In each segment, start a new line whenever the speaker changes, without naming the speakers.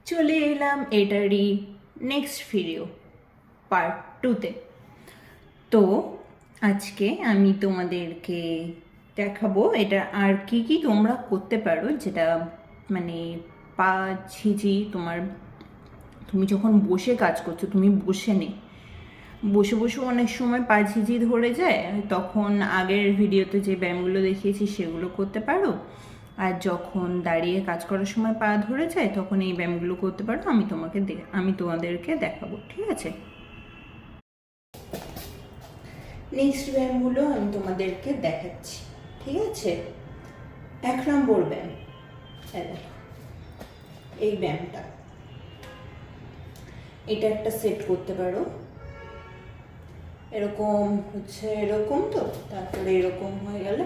চলে এলাম এটারই নেক্সট ভিডিও পার্ট 2-তে। তো আজকে আমি তোমাদেরকে দেখাবো এটা আর কি কি তোমরা করতে পারো, যেটা মানে পা ঝিঝি তুমি যখন বসে কাজ করছো, তুমি বসে বসে বসে অনেক সময় পা ঝিঝি ধরে যায়, তখন আগের ভিডিওতে যে ব্যায়ামগুলো দেখিয়েছি সেগুলো করতে পারো। আর যখন দাঁড়িয়ে কাজ করার সময় পা ধরে যায় তখন এই ব্যায়ামগুলো করতে পারো। আমি তোমাদেরকে দেখাবো, ঠিক আছে? নেক্সট ব্যায়ামগুলো আমি তোমাদেরকে দেখাচ্ছি, ঠিক আছে? 1 নম্বর ব্যায়াম, এই ব্যায়ামটা, এটা একটা সেট করতে পারো। এরকম হচ্ছে, এরকম তো, তারপরে এরকম হয়ে গেলে,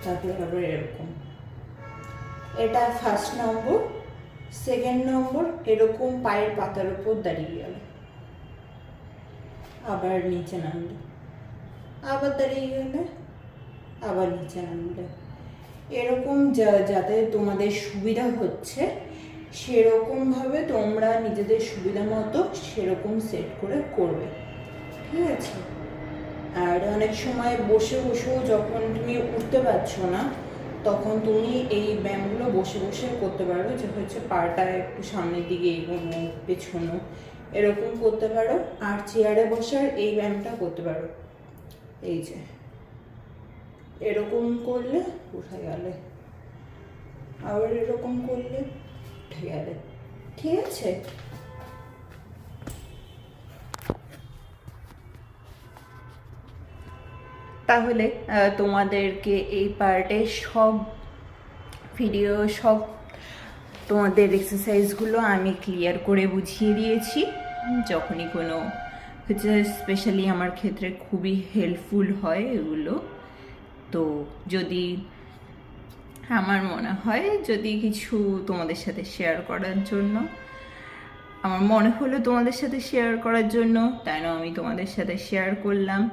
তারপরে আবার এরকম। এটা 1 নম্বর। 2 নম্বর, এরকম পায়ের পাতার উপর দাঁড়িয়ে গেল, আবার নিচে নামলে, আবার দাঁড়িয়ে গেলে, আবার নিচে নামলে। এরকম যাতে তোমাদের সুবিধা হচ্ছে সেরকমভাবে তোমরা নিজেদের সুবিধা মতো সেরকম সেট করে করবে, ঠিক আছে? আর অনেক সময় বসে বসেও যখন তুমি উঠতে পারছো না, তখন তুমি এই ব্যায়ামগুলো বসে বসে করতে পারো, যে হচ্ছে পাটা একটু সামনের দিকে এগোনো, পেছনো, এরকম করতে পারো। আর চেয়ারে বসার এই ব্যায়ামটা করতে পারো, এই যে এরকম করলে উঠে গেলে, আবার এরকম করলে উঠে গেলে, ঠিক আছে? তাহলে তোমাদেরকে এই পার্টে সব তোমাদের এক্সারসাইজগুলো আমি ক্লিয়ার করে বুঝিয়ে দিয়েছি। যখনই কোনো হচ্ছে, স্পেশালি আমার ক্ষেত্রে খুবই হেল্পফুল হয় এগুলো। তো যদি আমার মনে হয় যদি কিছু তোমাদের সাথে শেয়ার করার জন্য, আমার মনে হলো তোমাদের সাথে শেয়ার করার জন্য, তাই না আমি তোমাদের সাথে শেয়ার করলাম।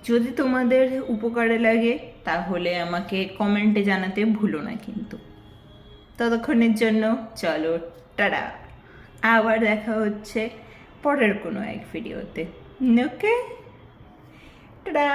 যদি তোমাদের উপকারে লাগে তাহলে আমাকে কমেন্টে জানাতে ভুলো না কিন্তু। ততক্ষণের জন্য চলো, টাটা। আবার দেখা হচ্ছে পরের কোনো এক ভিডিওতে। ওকে, টাটা।